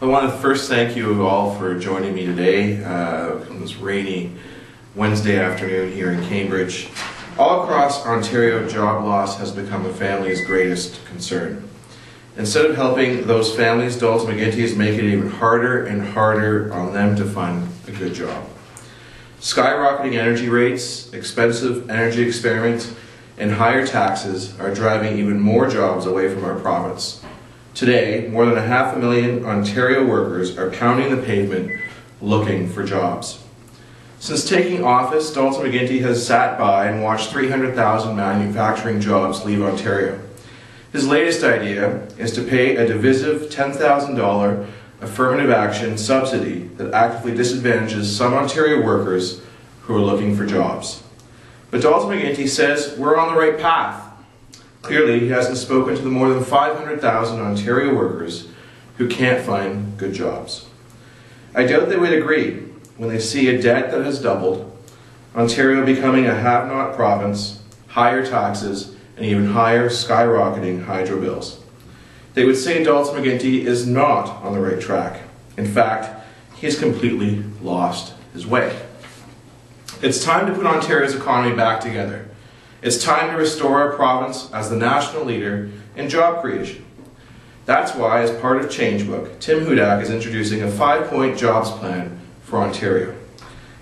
I want to first thank you all for joining me today on this rainy Wednesday afternoon here in Cambridge. All across Ontario, job loss has become a family's greatest concern. Instead of helping those families, Dalton McGuinty is making it even harder and harder on them to find a good job. Skyrocketing energy rates, expensive energy experiments, and higher taxes are driving even more jobs away from our province. Today, more than 500,000 Ontario workers are pounding the pavement looking for jobs. Since taking office, Dalton McGuinty has sat by and watched 300,000 manufacturing jobs leave Ontario. His latest idea is to pay a divisive $10,000 affirmative action subsidy that actively disadvantages some Ontario workers who are looking for jobs. But Dalton McGuinty says we're on the right path. Clearly, he hasn't spoken to the more than 500,000 Ontario workers who can't find good jobs. I doubt they would agree when they see a debt that has doubled, Ontario becoming a have-not province, higher taxes, and even higher skyrocketing hydro bills. They would say Dalton McGuinty is not on the right track. In fact, he has completely lost his way. It's time to put Ontario's economy back together. It's time to restore our province as the national leader in job creation. That's why, as part of Changebook, Tim Hudak is introducing a 5-point jobs plan for Ontario.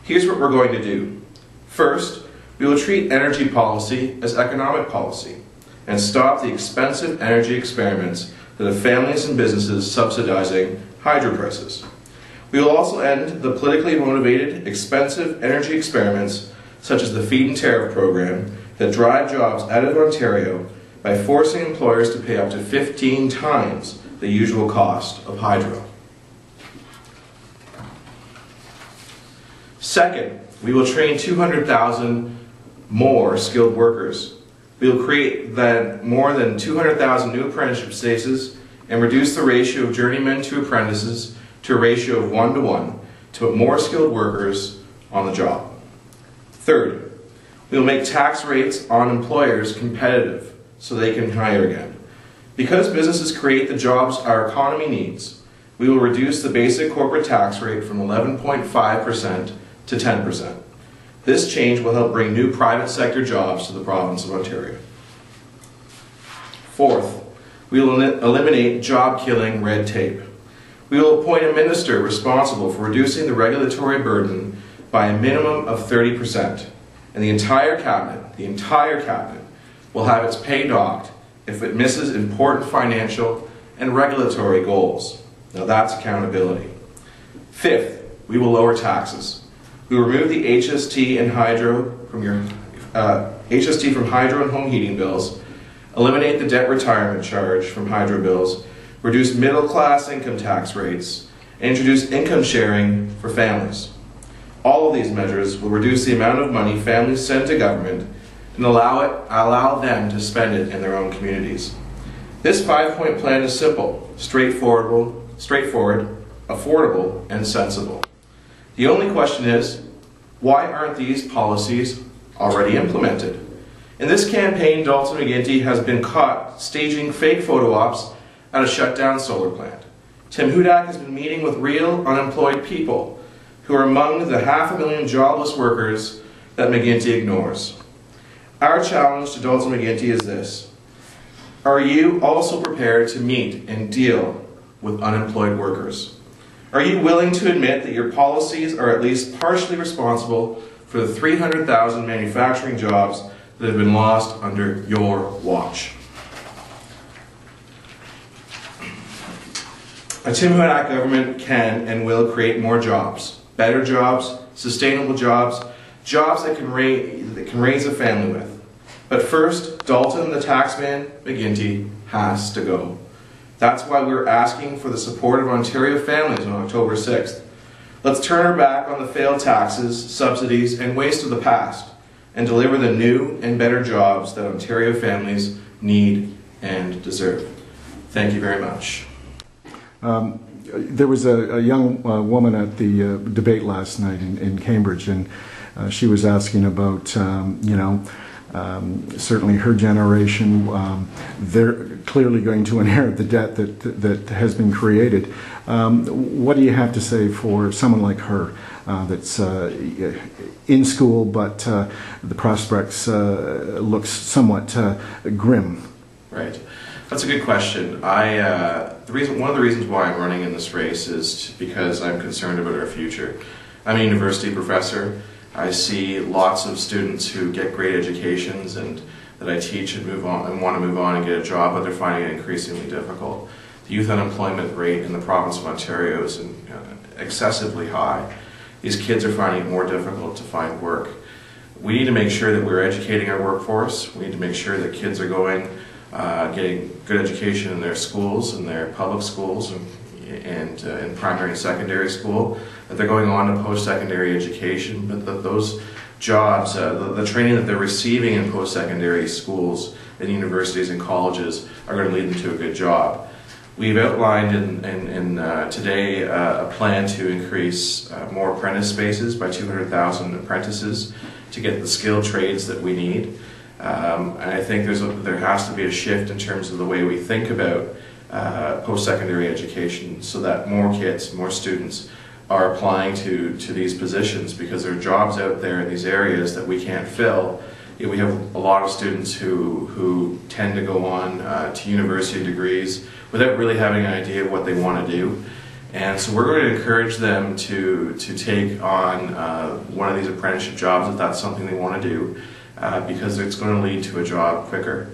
Here's what we're going to do. First, we will treat energy policy as economic policy and stop the expensive energy experiments that have families and businesses subsidizing hydro prices. We will also end the politically motivated, expensive energy experiments such as the feed and tariff program that drive jobs out of Ontario by forcing employers to pay up to 15 times the usual cost of hydro. Second, we will train 200,000 more skilled workers. We will create more than 200,000 new apprenticeship spaces and reduce the ratio of journeymen to apprentices to a ratio of 1:1 to put more skilled workers on the job. Third, we will make tax rates on employers competitive so they can hire again. Because businesses create the jobs our economy needs, we will reduce the basic corporate tax rate from 11.5% to 10%. This change will help bring new private sector jobs to the province of Ontario. Fourth, we will eliminate job-killing red tape. We will appoint a minister responsible for reducing the regulatory burden by a minimum of 30%. And the entire cabinet will have its pay docked if it misses important financial and regulatory goals. Now that's accountability. Fifth, we will lower taxes. We will remove the HST and hydro from hydro and home heating bills, eliminate the debt retirement charge from hydro bills, reduce middle-class income tax rates, and introduce income sharing for families. All of these measures will reduce the amount of money families send to government and allow them to spend it in their own communities. This 5-point plan is simple, straightforward, affordable, and sensible. The only question is, why aren't these policies already implemented? In this campaign, Dalton McGuinty has been caught staging fake photo ops at a shutdown solar plant. Tim Hudak has been meeting with real unemployed people who are among the 500,000 jobless workers that McGuinty ignores. Our challenge to Dalton McGuinty is this. Are you also prepared to meet and deal with unemployed workers? Are you willing to admit that your policies are at least partially responsible for the 300,000 manufacturing jobs that have been lost under your watch? A Tim Hudak government can and will create more jobs, better jobs, sustainable jobs, jobs that can raise a family with. But first, Dalton the taxman McGuinty has to go. That's why we're asking for the support of Ontario families on October 6th. Let's turn our back on the failed taxes, subsidies, and waste of the past and deliver the new and better jobs that Ontario families need and deserve. Thank you very much. There was a young woman at the debate last night in Cambridge, and she was asking about, certainly her generation, they're clearly going to inherit the debt that has been created. What do you have to say for someone like her that's in school, but the prospects looks somewhat grim? Right. That's a good question. One of the reasons why I'm running in this race is because I'm concerned about our future. I'm a university professor. I see lots of students who get great educations and that I teach and move on and want to move on and get a job, but they're finding it increasingly difficult. The youth unemployment rate in the province of Ontario is excessively high. These kids are finding it more difficult to find work. We need to make sure that we're educating our workforce. We need to make sure that kids are getting good education in their schools, in their public schools, and in primary and secondary school, that they're going on to post-secondary education, but that those jobs, the training that they're receiving in post-secondary schools and universities and colleges are going to lead them to a good job. We've outlined today a plan to increase more apprentice spaces by 200,000 apprentices to get the skilled trades that we need. And I think there has to be a shift in terms of the way we think about post-secondary education, so that more kids, more students are applying to these positions, because there are jobs out there in these areas that we can't fill. We have a lot of students who tend to go on to university degrees without really having an idea of what they want to do. And so we're going to encourage them to take on one of these apprenticeship jobs if that's something they want to do, because it's going to lead to a job quicker.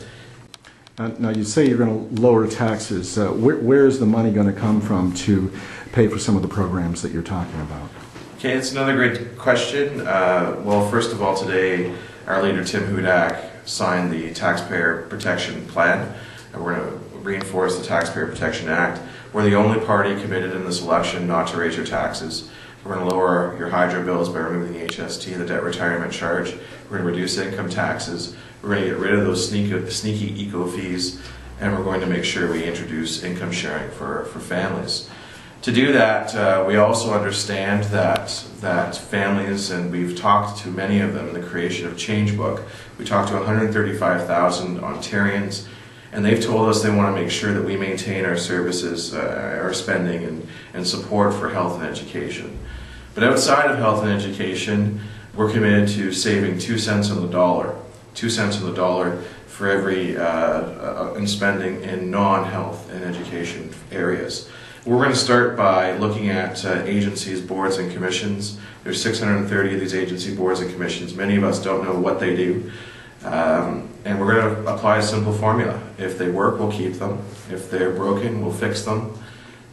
Now you say you're going to lower taxes. Where is the money going to come from to pay for some of the programs that you're talking about? Okay, it's another great question. Well, first of all, today our leader Tim Hudak signed the Taxpayer Protection Plan, and we're going to reinforce the Taxpayer Protection Act. We're the only party committed in this election not to raise your taxes. We're going to lower your hydro bills by removing the HST, the debt retirement charge. We're going to reduce income taxes. We're going to get rid of those sneaky eco fees, and we're going to make sure we introduce income sharing for families. To do that, we also understand that families, and we've talked to many of them in the creation of Change Book. We talked to 135,000 Ontarians, and they've told us they want to make sure that we maintain our services, our spending and support for health and education. But outside of health and education, we're committed to saving 2 cents on the dollar. 2 cents on the dollar for every in spending in non-health and education areas. We're going to start by looking at agencies, boards, and commissions. There's 630 of these agency boards and commissions. Many of us don't know what they do. And we're going to apply a simple formula. If they work, we'll keep them. If they're broken, we'll fix them.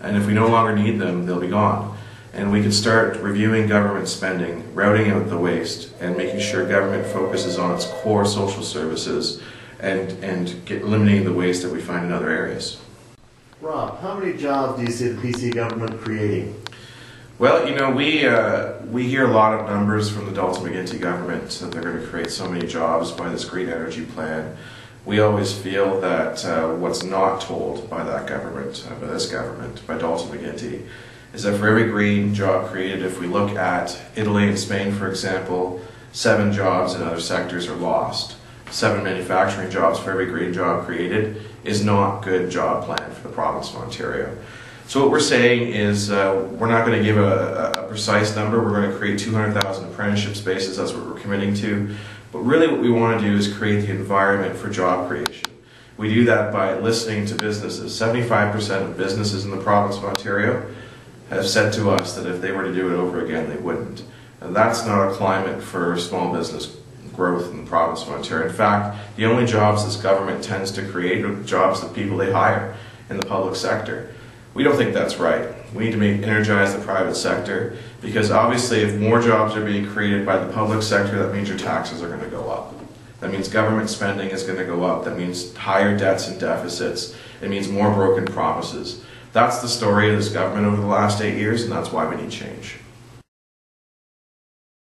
And if we no longer need them, they'll be gone. And we can start reviewing government spending, routing out the waste, and making sure government focuses on its core social services and eliminating the waste that we find in other areas. Rob, how many jobs do you see the PC government creating? Well, you know, we hear a lot of numbers from the Dalton McGuinty government that they're going to create so many jobs by this green energy plan. We always feel that what's not told by that government, by this government, by Dalton McGuinty, is that for every green job created, if we look at Italy and Spain, for example, 7 jobs in other sectors are lost. 7 manufacturing jobs for every green job created is not good job plan for the province of Ontario. So what we're saying is we're not going to give a precise number. We're going to create 200,000 apprenticeship spaces. That's what we're committing to. But really what we want to do is create the environment for job creation. We do that by listening to businesses. 75% of businesses in the province of Ontario have said to us that if they were to do it over again, they wouldn't. And that's not a climate for small business growth in the province of Ontario. In fact, the only jobs this government tends to create are jobs that people they hire in the public sector. We don't think that's right. We need to energize the private sector, because obviously if more jobs are being created by the public sector, that means your taxes are going to go up. That means government spending is going to go up. That means higher debts and deficits. It means more broken promises. That's the story of this government over the last 8 years, and that's why we need change.